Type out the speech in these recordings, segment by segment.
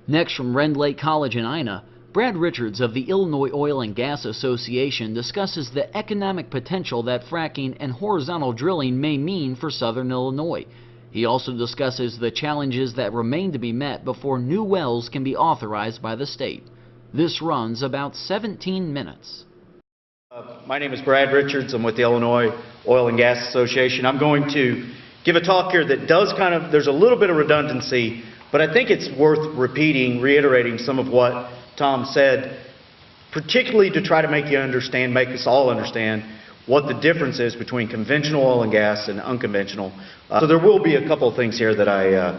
Next, from Rend Lake College in Ina, Brad Richards of the Illinois Oil and Gas Association discusses the economic potential that fracking and horizontal drilling may mean for southern Illinois. He also discusses the challenges that remain to be met before new wells can be authorized by the state. This runs about 17 minutes. My name is Brad Richards. I'm with the Illinois Oil and Gas Association. I'm going to give a talk here that does there's a little bit of redundancy, but I think it's worth reiterating some of what Tom said, particularly to try to make us all understand what the difference is between conventional oil and gas and unconventional. So there will be a couple of things here that I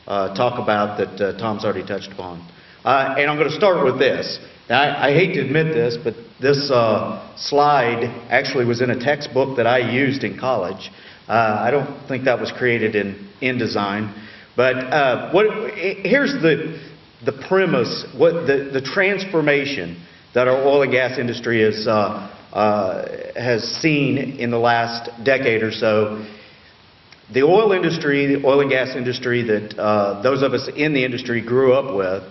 talk about that Tom's already touched upon. And I'm going to start with this. Now, I hate to admit this, but this slide actually was in a textbook that I used in college. I don't think that was created in InDesign. But here's the premise, the transformation that our oil and gas industry has seen in the last decade or so. The oil and gas industry that those of us in the industry grew up with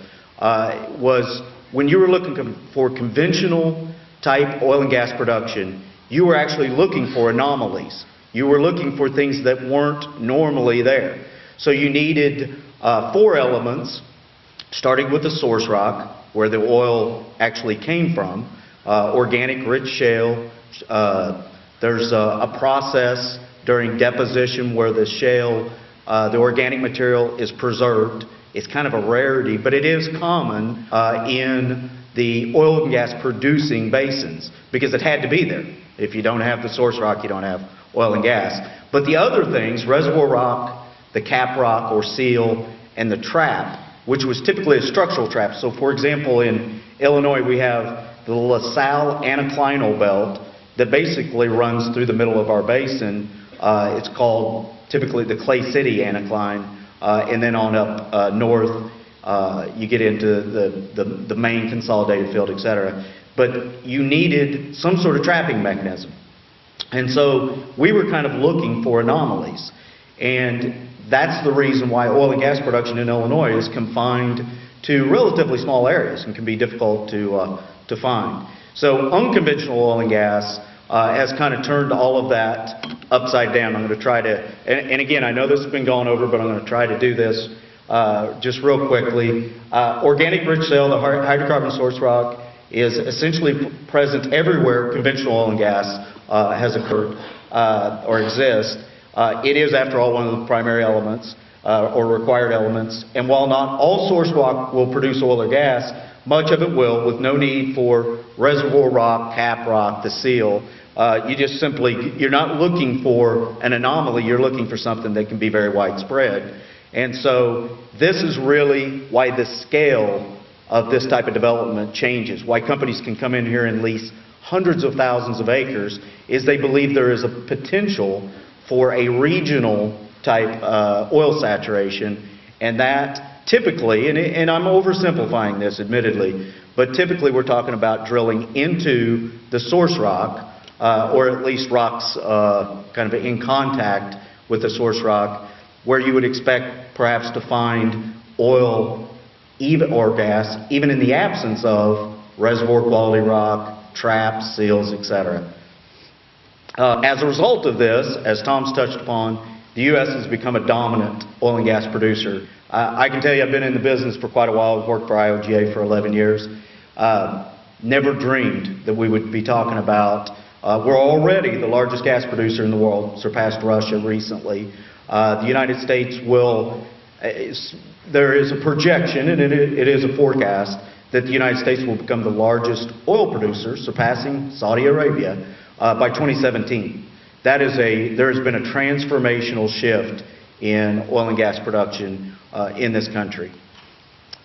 was when you were looking for conventional type oil and gas production, you were actually looking for anomalies. You were looking for things that weren't normally there. So you needed 4 elements, starting with the source rock, where the oil actually came from, organic rich shale. There's a process during deposition where the shale, the organic material is preserved. It's kind of a rarity, but it is common in the oil and gas producing basins because it had to be there. If you don't have the source rock, you don't have oil and gas. But the other things, reservoir rock, the cap rock or seal, and the trap, which was typically a structural trap. So for example, in Illinois, we have the LaSalle anticlinal belt that basically runs through the middle of our basin. It's called typically the Clay City anticline. And then on up north, you get into the main consolidated field, etc. But you needed some sort of trapping mechanism. And so we were kind of looking for anomalies. And that's the reason why oil and gas production in Illinois is confined to relatively small areas and can be difficult to find. So unconventional oil and gas has kind of turned all of that upside down. I'm going to try to, and again, I know this has been gone over, but I'm going to try to do this just real quickly. Organic rich shale, the hydrocarbon source rock, is essentially present everywhere conventional oil and gas has occurred or exists. It is, after all, one of the primary elements or required elements. And while not all source rock will produce oil or gas, much of it will, with no need for reservoir rock, cap rock, the seal. You're not looking for an anomaly, you're looking for something that can be very widespread. And so this is really why the scale of this type of development changes, why companies can come in here and lease hundreds of thousands of acres, is they believe there is a potential for a regional type oil saturation, and that typically, and I'm oversimplifying this admittedly, but typically we're talking about drilling into the source rock, or at least rocks kind of in contact with the source rock, where you would expect perhaps to find oil or gas, even in the absence of reservoir quality rock, traps, seals, etc. As a result of this, as Tom's touched upon, the U.S. has become a dominant oil and gas producer. I can tell you I've been in the business for quite a while. I've worked for IOGA for 11 years. Never dreamed that we would be talking about, we're already the largest gas producer in the world, surpassed Russia recently. The United States there is a projection, and it is a forecast, that the United States will become the largest oil producer, surpassing Saudi Arabia, by 2017. There has been a transformational shift in oil and gas production in this country.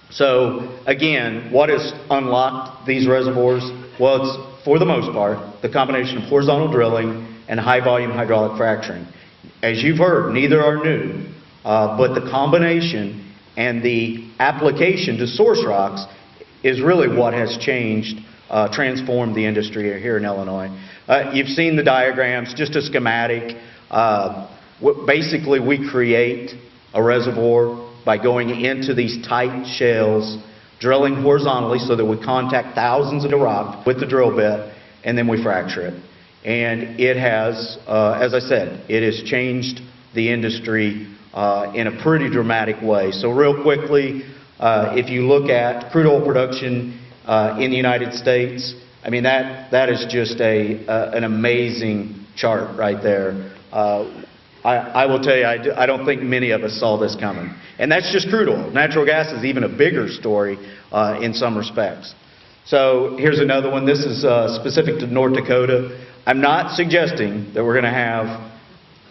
So again, what has unlocked these reservoirs? Well, it's, for the most part, the combination of horizontal drilling and high volume hydraulic fracturing. As you've heard, neither are new, but the combination and the application to source rocks is really what has changed, transformed the industry here in Illinois. You've seen the diagrams, just a schematic. Basically, we create a reservoir by going into these tight shales, drilling horizontally so that we contact thousands of rock with the drill bit, and then we fracture it. And it has, as I said, it has changed the industry in a pretty dramatic way. So real quickly, if you look at crude oil production in the United States, I mean, that is just an amazing chart right there. I will tell you, I don't think many of us saw this coming. And that's just crude oil. Natural gas is even a bigger story in some respects. So here's another one. This is specific to North Dakota. I'm not suggesting that we're going to have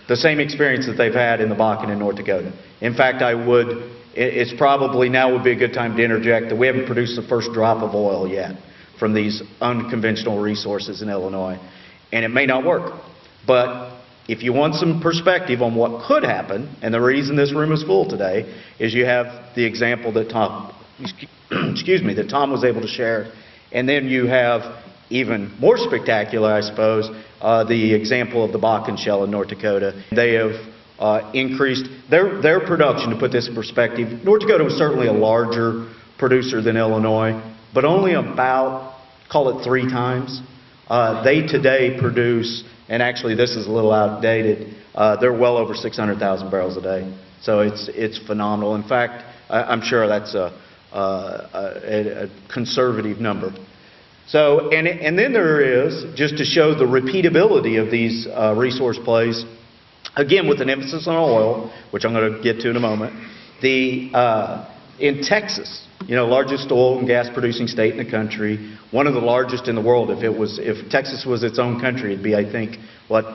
the same experience that they've had in the Bakken in North Dakota. In fact, it's probably now would be a good time to interject that we haven't produced the first drop of oil yet from these unconventional resources in Illinois. And it may not work. But if you want some perspective on what could happen, and the reason this room is full today is you have the example that Tom was able to share, and then you have even more spectacular, I suppose, the example of the Bakken Shale in North Dakota. They have increased their production. To put this in perspective, North Dakota was certainly a larger producer than Illinois, but only about, call it 3 times. They today produce, and actually this is a little outdated, they're well over 600,000 barrels a day. So it's phenomenal. In fact, I'm sure that's a conservative number. So, and then there is, just to show the repeatability of these resource plays, again with an emphasis on oil, which I'm going to get to in a moment, in Texas, largest oil and gas producing state in the country, one of the largest in the world. If Texas was its own country, it'd be, I think,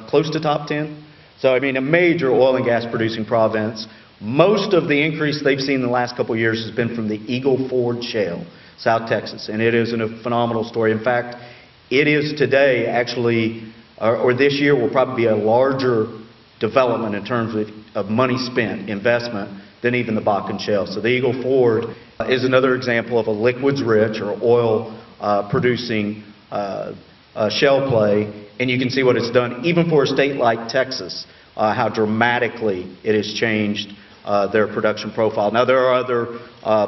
close to top 10? So, I mean, a major oil and gas producing province. Most of the increase they've seen in the last couple of years has been from the Eagle Ford Shale, South Texas, and it is a phenomenal story. In fact, it is today actually, or this year will probably be a larger development in terms of money spent, investment, than even the Bakken Shale. So the Eagle Ford is another example of a liquids-rich or oil-producing shale play, and you can see what it's done, even for a state like Texas, how dramatically it has changed their production profile. Now, there are other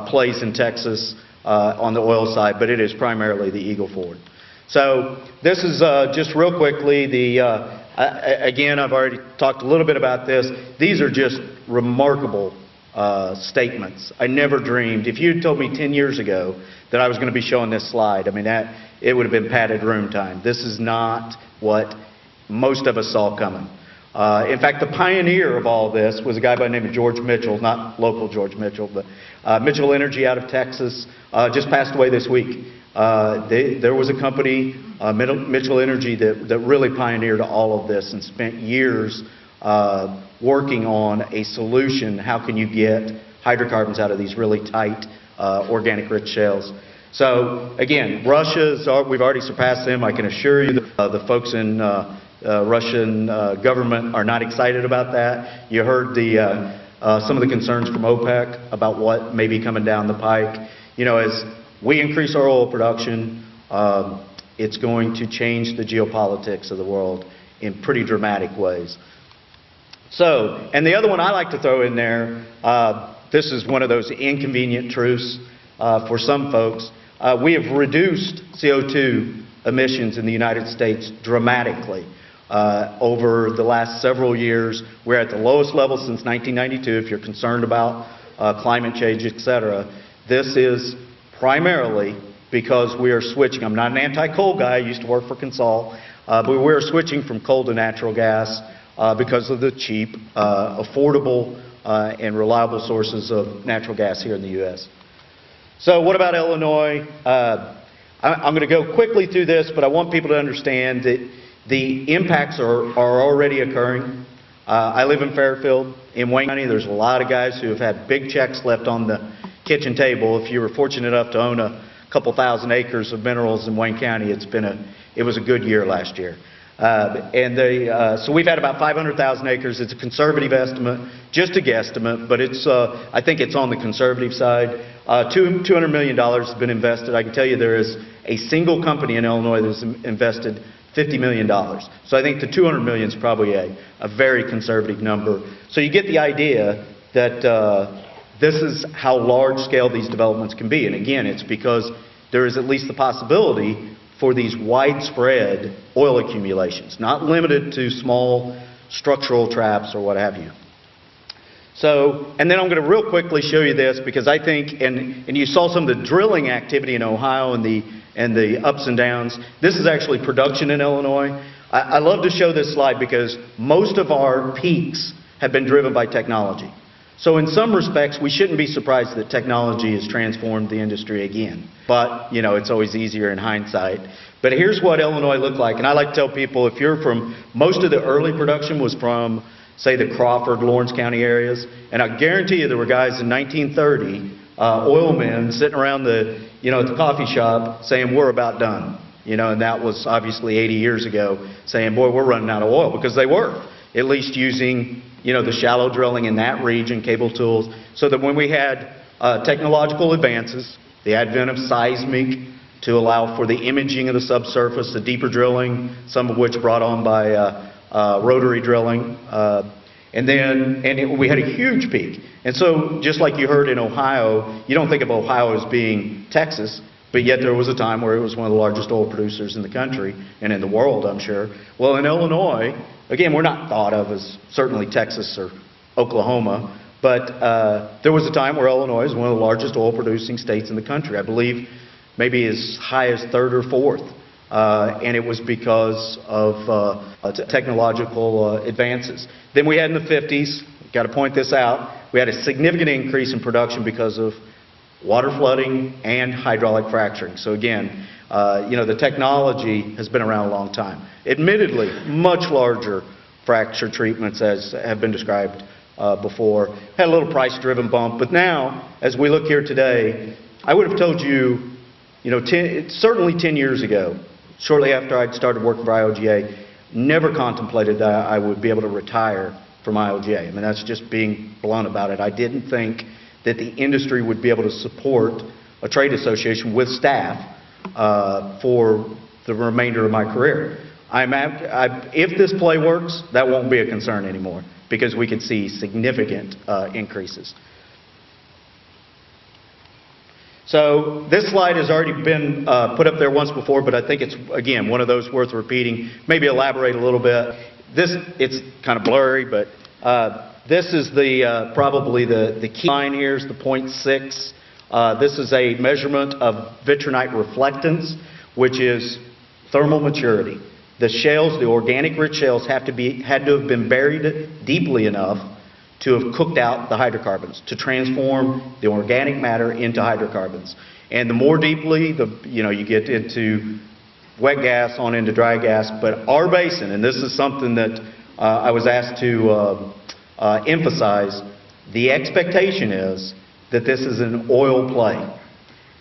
plays in Texas on the oil side, but it is primarily the Eagle Ford. So this is just real quickly again, I've already talked a little bit about this. These are just remarkable statements. I never dreamed, if you had told me 10 years ago that I was going to be showing this slide, I mean, it would have been padded room time. This is not what most of us saw coming. In fact, the pioneer of all this was a guy by the name of George Mitchell, not local George Mitchell, but Mitchell Energy out of Texas, just passed away this week. There was a company, Mitchell Energy, that really pioneered all of this and spent years working on a solution. How can you get hydrocarbons out of these really tight organic rich shales? So again, we've already surpassed them. I can assure you that the folks in Russian government are not excited about that. You heard some of the concerns from OPEC about what may be coming down the pike. As we increase our oil production, it's going to change the geopolitics of the world in pretty dramatic ways. So, and the other one I like to throw in there, this is one of those inconvenient truths for some folks. We have reduced CO2 emissions in the United States dramatically. Over the last several years, we're at the lowest level since 1992. If you're concerned about climate change, etc., this is primarily because we are switching. I'm not an anti-coal guy. I used to work for Consol, but we're switching from coal to natural gas because of the cheap, affordable, and reliable sources of natural gas here in the U.S. So, what about Illinois? I'm going to go quickly through this, but I want people to understand that the impacts are already occurring. I live in Fairfield. In Wayne County, there's a lot of guys who have had big checks left on the kitchen table. If you were fortunate enough to own a couple thousand acres of minerals in Wayne County, it was a good year last year. So we've had about 500,000 acres. It's a conservative estimate, just a guesstimate, but I think it's on the conservative side. $200 million has been invested. I can tell you there is a single company in Illinois that's invested $50 million. So I think the $200 million is probably a very conservative number. So you get the idea that this is how large scale these developments can be. And again, it's because there is at least the possibility for these widespread oil accumulations, not limited to small structural traps or what have you. So, and then I'm going to real quickly show you this because I think, and you saw some of the drilling activity in Ohio and the ups and downs. This is actually production in Illinois. I love to show this slide because most of our peaks have been driven by technology. So in some respects, we shouldn't be surprised that technology has transformed the industry again. But, you know, it's always easier in hindsight. But here's what Illinois looked like. And I like to tell people, if you're from, most of the early production was from, say, the Crawford, Lawrence County areas. And I guarantee you there were guys in 1930, oil men sitting around the, you know, at the coffee shop saying, we're about done. You know, and that was obviously 80 years ago, saying, boy, we're running out of oil, because they were, at least using, you know, the shallow drilling in that region, cable tools, so that when we had technological advances, the advent of seismic to allow for the imaging of the subsurface, the deeper drilling, some of which brought on by rotary drilling, we had a huge peak. And so, just like you heard in Ohio, you don't think of Ohio as being Texas, but yet there was a time where it was one of the largest oil producers in the country, and in the world, I'm sure. Well, in Illinois, again, we're not thought of as certainly Texas or Oklahoma, but there was a time where Illinois was one of the largest oil producing states in the country. I believe maybe as high as third or fourth. And it was because of technological advances. Then we had in the 50s, got to point this out, we had a significant increase in production because of water flooding and hydraulic fracturing. So again, you know, the technology has been around a long time. Admittedly, much larger fracture treatments, as have been described before. Had a little price-driven bump, but now, as we look here today, I would have told you, you know, certainly 10 years ago, shortly after I'd started working for IOGA, never contemplated that I would be able to retire from IOGA. I mean, that's just being blunt about it. I didn't think that the industry would be able to support a trade association with staff for the remainder of my career. If this play works, that won't be a concern anymore, because we could see significant increases. So this slide has already been put up there once before, but I think it's, again, one of those worth repeating. Maybe elaborate a little bit. It's kind of blurry, but this is the probably the key line here is the 0.6. This is a measurement of vitrinite reflectance, which is thermal maturity. The shales, the organic rich shales, had to have been buried deeply enough to have cooked out the hydrocarbons, to transform the organic matter into hydrocarbons. And the more deeply, you get into wet gas on into dry gas. But our basin, and this is something that I was asked to emphasize, the expectation is that this is an oil play.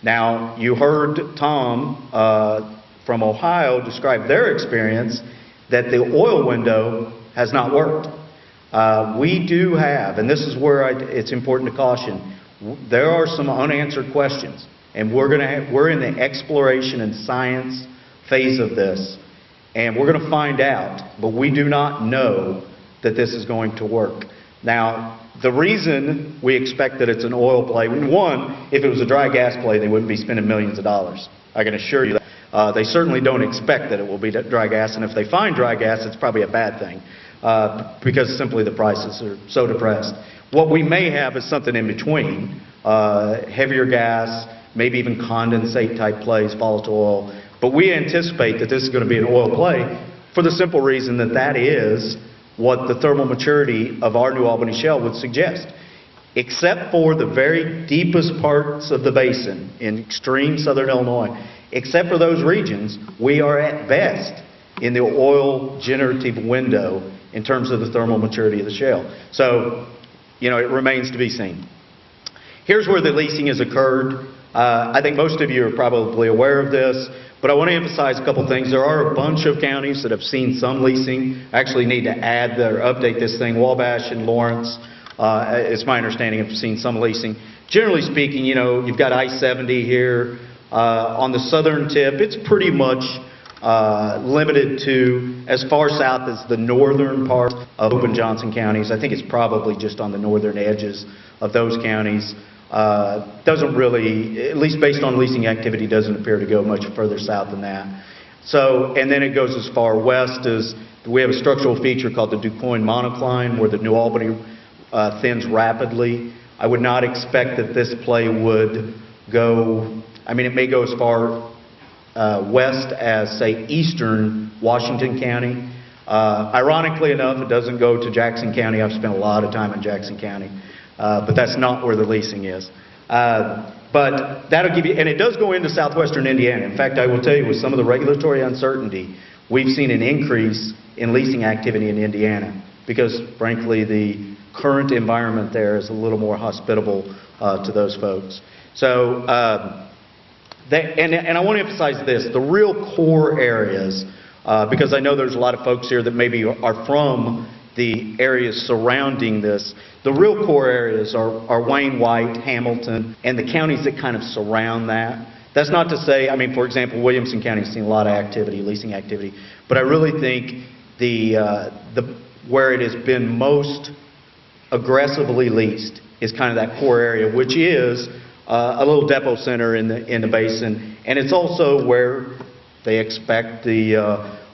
Now, you heard Tom from Ohio describe their experience that the oil window has not worked. We do have, and this is where it's important to caution, there are some unanswered questions, and we're in the exploration and science phase of this, and we're going to find out, but we do not know that this is going to work. Now, the reason we expect that it's an oil play, one, if it was a dry gas play, they wouldn't be spending millions of dollars. I can assure you that. They certainly don't expect that it will be dry gas, and if they find dry gas, it's probably a bad thing. Because simply the prices are so depressed. What we may have is something in between, heavier gas, maybe even condensate type plays, volatile oil. But we anticipate that this is going to be an oil play for the simple reason that that is what the thermal maturity of our New Albany shale would suggest. Except for the very deepest parts of the basin in extreme southern Illinois, except for those regions, we are at best in the oil generative window in terms of the thermal maturity of the shale. So, it remains to be seen. Here's where the leasing has occurred. I think most of you are probably aware of this, but I want to emphasize a couple things. There are a bunch of counties that have seen some leasing. Actually need to add or update this thing. Wabash and Lawrence, it's my understanding, have seen some leasing. Generally speaking, you've got I-70 here. On the southern tip, it's pretty much limited to as far south as the northern part of Hope and Johnson counties. I think it's probably just on the northern edges of those counties. Doesn't really, at least based on leasing activity, doesn't appear to go much further south than that. So, and then it goes as far west as we have a structural feature called the DuQuoin monocline where the New Albany thins rapidly. I would not expect that this play would go, I mean, it may go as far west as, say, eastern Washington County. Ironically enough, it doesn't go to Jackson County. I've spent a lot of time in Jackson County, but that's not where the leasing is. But that'll give you, and it does go into southwestern Indiana. In fact, I will tell you, with some of the regulatory uncertainty, we've seen an increase in leasing activity in Indiana because, frankly, the current environment there is a little more hospitable to those folks. So, and I want to emphasize this, the real core areas, because I know there's a lot of folks here that maybe are from the areas surrounding this. The real core areas are Wayne, White, Hamilton, and the counties that kind of surround that. That's not to say, I mean, for example, Williamson County has seen a lot of activity, leasing activity, but I really think where it has been most aggressively leased is kind of that core area, which is a little depot center in the basin, and it's also where they expect the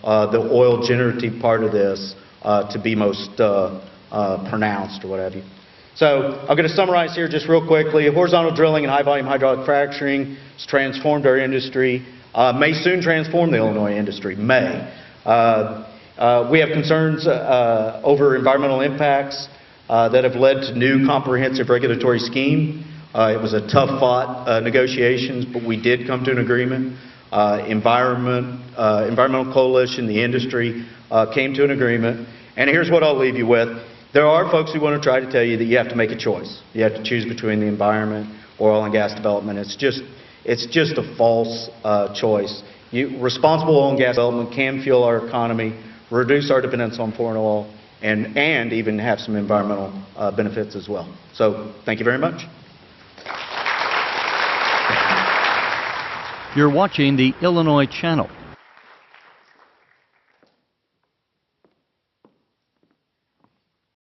oil generative part of this to be most pronounced or what have you. So I'm going to summarize here just real quickly. Horizontal drilling and high volume hydraulic fracturing has transformed our industry, may soon transform the Illinois industry, may. We have concerns over environmental impacts that have led to new comprehensive regulatory scheme. It was a tough fought negotiations, but we did come to an agreement. Environmental coalition, the industry came to an agreement. And here's what I'll leave you with. There are folks who want to try to tell you that you have to make a choice. You have to choose between the environment or oil and gas development. It's just a false choice. Responsible oil and gas development can fuel our economy, reduce our dependence on foreign oil, and even have some environmental benefits as well. So thank you very much. You're watching the Illinois Channel.